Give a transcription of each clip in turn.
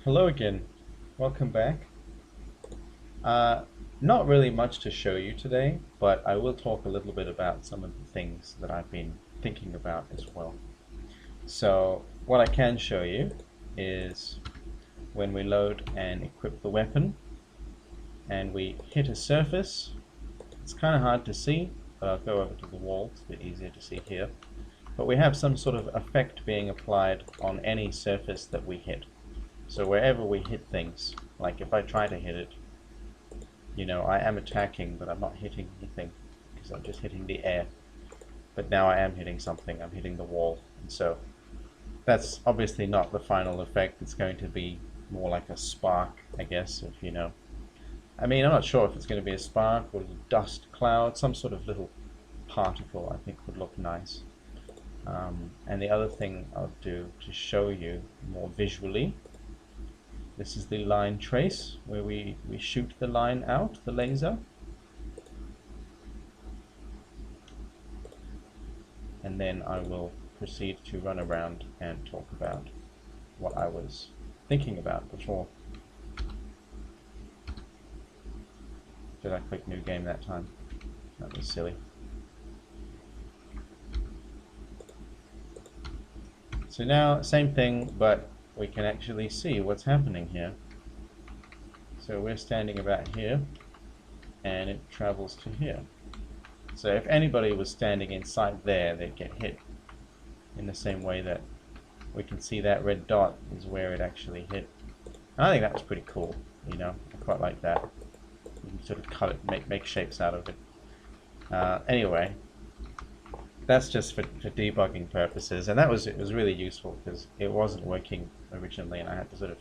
Hello again. Welcome back. Uh, Not really much to show you today, but I will talk a little bit about some of the things that I've been thinking about as well. So what I can show you is when we load and equip the weapon and we hit a surface. It's kind of hard to see, but I'll go over to the wall. It's a bit easier to see here. But we have some sort of effect being applied on any surface that we hit. So wherever we hit things, like if I try to hit it, I am attacking, but I'm not hitting anything because I'm just hitting the air. But now I am hitting something, I'm hitting the wall. And so that's obviously not the final effect. It's going to be more like a spark, I guess, if. I mean, I'm not sure if it's going to be a spark or a dust cloud, some sort of little particle I think would look nice. And the other thing I'll do to show you more visually, this is the line trace, where we shoot the line out, the laser. And then I will proceed to run around and talk about what I was thinking about before. Did I click new game that time? That was silly. So now, same thing, but we can actually see what's happening here. So we're standing about here, and it travels to here. So if anybody was standing inside there, they'd get hit in the same way that we can see that red dot is where it actually hit. And I think that was pretty cool, I quite like that. You can sort of cut it, make shapes out of it. Anyway, that's just for debugging purposes, and it was really useful because it wasn't working originally, and I had to sort of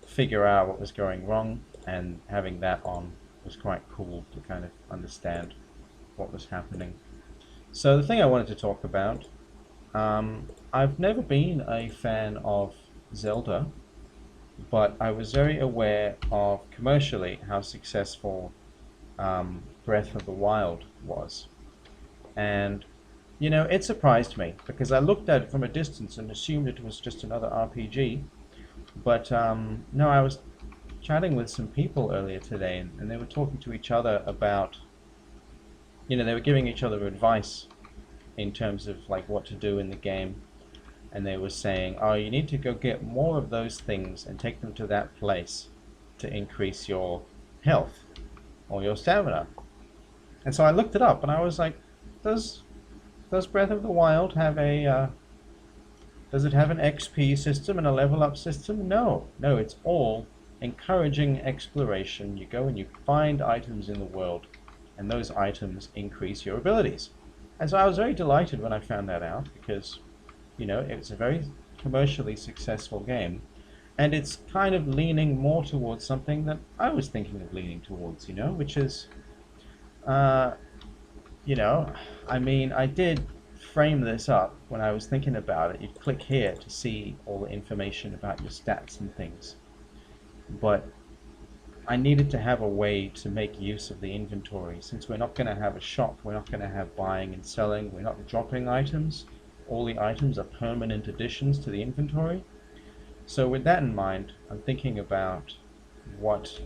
figure out what was going wrong, and having that on was quite cool to kind of understand what was happening. So the thing I wanted to talk about, I've never been a fan of Zelda, but I was very aware of commercially how successful Breath of the Wild was. And it surprised me because I looked at it from a distance and assumed it was just another RPG. But no, I was chatting with some people earlier today, and they were talking to each other about, they were giving each other advice in terms of like what to do in the game. And they were saying, oh, you need to go get more of those things and take them to that place to increase your health or your stamina. And so I looked it up, and I was like, does Breath of the Wild have does it have an XP system and a level up system? No, it's all encouraging exploration. You go and you find items in the world, and those items increase your abilities. And so I was very delighted when I found that out because, it's a very commercially successful game, and it's kind of leaning more towards something that I was thinking of leaning towards, which is, I mean, I did frame this up when I was thinking about it. You'd click here to see all the information about your stats and things. But I needed to have a way to make use of the inventory. Since we're not going to have a shop, we're not going to have buying and selling, we're not dropping items. All the items are permanent additions to the inventory. So with that in mind, I'm thinking about what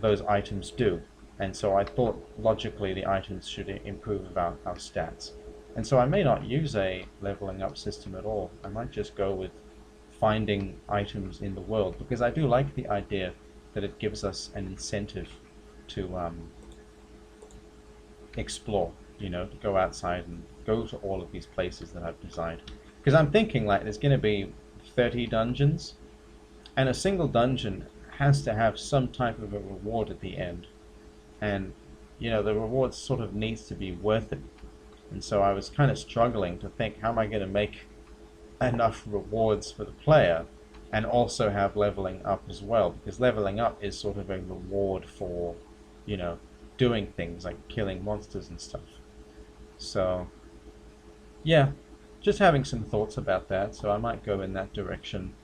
those items do. And so I thought logically the items should improve our stats. And so I may not use a leveling up system at all. I might just go with finding items in the world, because I do like the idea that it gives us an incentive to explore, to go outside and go to all of these places that I've designed. Because I'm thinking like there's going to be 30 dungeons, and a single dungeon has to have some type of a reward at the end. And the reward sort of needs to be worth it. And so I was kind of struggling to think, how am I going to make enough rewards for the player and also have leveling up as well? Because leveling up is sort of a reward for, doing things like killing monsters and stuff. So yeah, just having some thoughts about that, so I might go in that direction.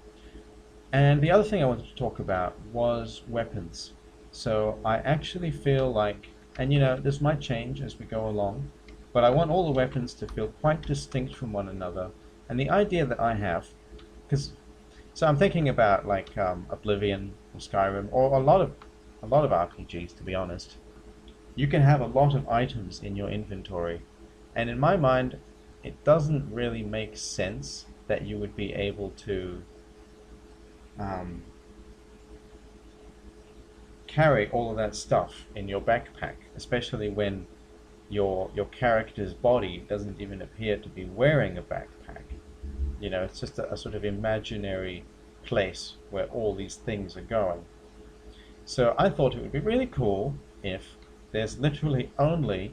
And the other thing I wanted to talk about was weapons. So I actually feel like, and this might change as we go along, but I want all the weapons to feel quite distinct from one another. And the idea that I have, because So I'm thinking about like Oblivion or Skyrim or a lot of RPGs, to be honest. You can have a lot of items in your inventory, and in my mind, it doesn't really make sense that you would be able to um, carry all of that stuff in your backpack, especially when your character's body doesn't even appear to be wearing a backpack. You know, it's just a sort of imaginary place where all these things are going. So I thought it would be really cool if there's literally only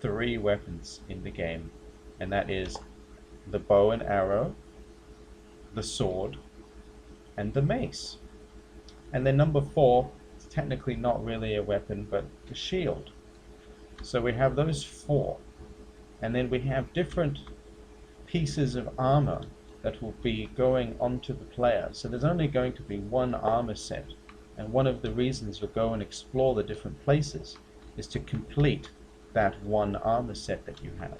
3 weapons in the game, and that is the bow and arrow, the sword, and the mace. And then number 4 is technically not really a weapon, but the shield. So we have those 4, and then we have different pieces of armor that will be going onto the player. So there's only going to be one armor set, and one of the reasons you'll go and explore the different places is to complete that one armor set that you have.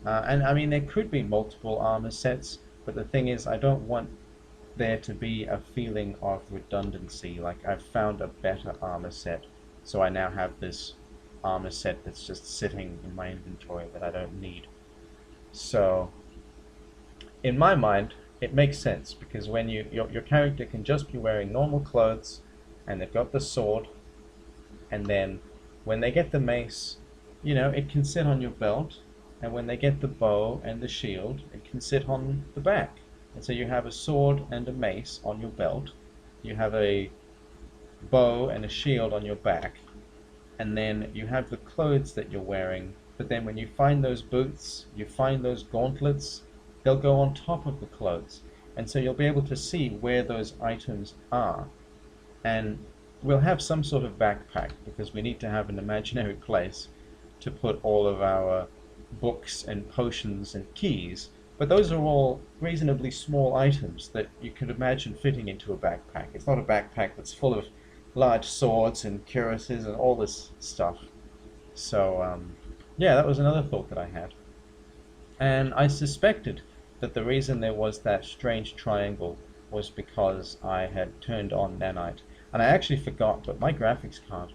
And I mean, there could be multiple armor sets, but the thing is, I don't want there to be a feeling of redundancy, like I've found a better armor set, so I now have this armor set that's just sitting in my inventory that I don't need. So in my mind, it makes sense, because when your character can just be wearing normal clothes, and they've got the sword, and then when they get the mace, you know, it can sit on your belt, and when they get the bow and the shield, it can sit on the back. And so you have a sword and a mace on your belt, you have a bow and a shield on your back, and then you have the clothes that you're wearing, but then when you find those boots, you find those gauntlets, they'll go on top of the clothes. And so you'll be able to see where those items are. And we'll have some sort of backpack, because we need to have an imaginary place to put all of our books and potions and keys. But those are all reasonably small items that you could imagine fitting into a backpack. It's not a backpack that's full of large swords and cuirasses and all this stuff. So yeah, that was another thought that I had. And I suspected that the reason there was that strange triangle was because I had turned on nanite. And I actually forgot, but my graphics card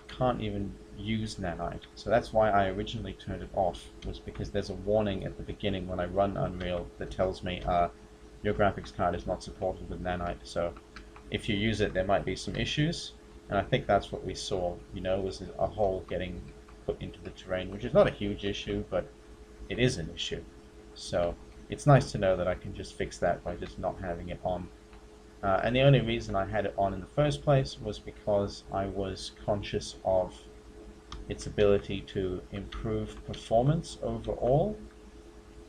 can't even use nanite. So that's why I originally turned it off, was because there's a warning at the beginning when I run Unreal that tells me your graphics card is not supported with nanite. So if you use it, there might be some issues. And I think that's what we saw, you know, was a hole getting put into the terrain, which is not a huge issue, but it is an issue. So it's nice to know that I can just fix that by just not having it on. And the only reason I had it on in the first place was because I was conscious of its ability to improve performance overall.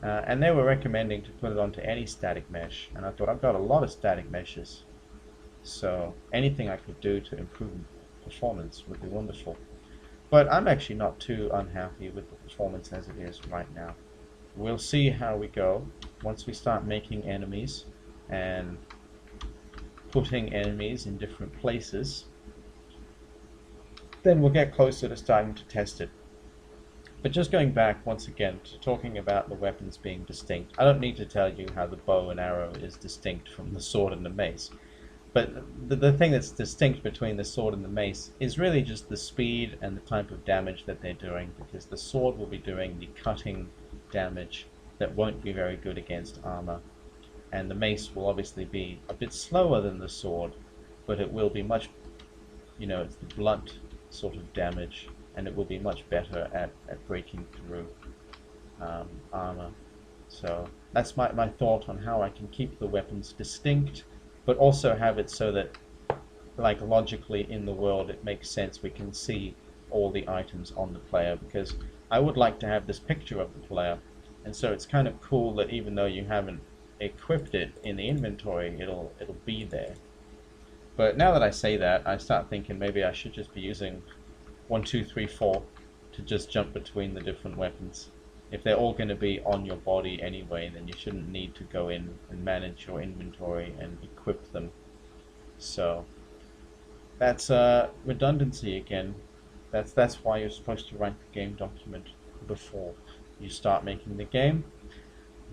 And they were recommending to put it onto any static mesh, and I thought, I've got a lot of static meshes, so anything I could do to improve performance would be wonderful. But I'm actually not too unhappy with the performance as it is right now. We'll see how we go once we start making enemies and putting enemies in different places. Then we'll get closer to starting to test it. But just going back once again to talking about the weapons being distinct, I don't need to tell you how the bow and arrow is distinct from the sword and the mace. But the thing that's distinct between the sword and the mace is really just the speed and the type of damage that they're doing, because the sword will be doing the cutting damage that won't be very good against armor, and the mace will obviously be a bit slower than the sword, but it will be much, you know, it's the blunt sort of damage, and it will be much better at breaking through armor. So that's my thought on how I can keep the weapons distinct, but also have it so that, like, logically in the world it makes sense, we can see all the items on the player, because I would like to have this picture of the player, and so it's kind of cool that even though you haven't equipped it in the inventory, it'll be there. But now that I say that, I start thinking maybe I should just be using 1, 2, 3, 4 to just jump between the different weapons. If they're all going to be on your body anyway, then you shouldn't need to go in and manage your inventory and equip them. So that's redundancy again. That's why you're supposed to write the game document before you start making the game.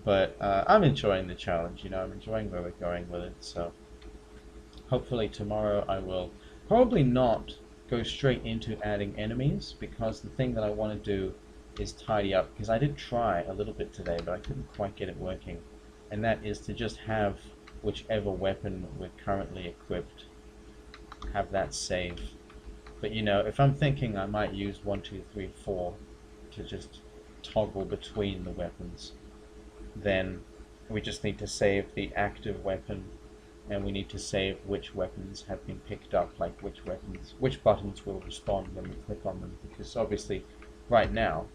But I'm enjoying the challenge, you know, I'm enjoying where we're going with it, so hopefully tomorrow I will probably not go straight into adding enemies, because the thing that I want to do is tidy up, because I did try a little bit today, but I couldn't quite get it working, and that is to just have whichever weapon we're currently equipped, have that save. But you know, if I'm thinking I might use 1, 2, 3, 4 to just toggle between the weapons, then we just need to save the active weapon, and we need to save which weapons have been picked up, like which buttons will respond when we click on them, because obviously right now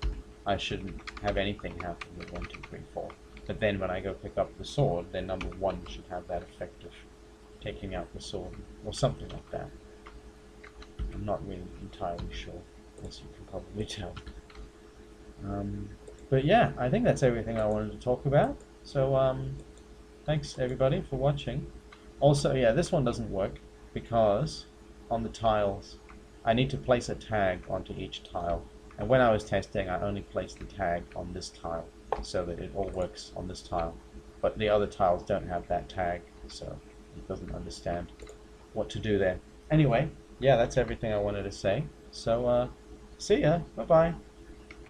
I shouldn't have anything happen with 1, 2, 3, 4. But then when I go pick up the sword, then number 1 should have that effect of taking out the sword, or something like that. I'm not really entirely sure, as you can probably tell. But yeah, I think that's everything I wanted to talk about. So thanks everybody for watching. Also, yeah, this one doesn't work because on the tiles I need to place a tag onto each tile, and when I was testing I only placed the tag on this tile so that it all works on this tile, but the other tiles don't have that tag, so it doesn't understand what to do there. Anyway, yeah, that's everything I wanted to say, so see ya, bye bye.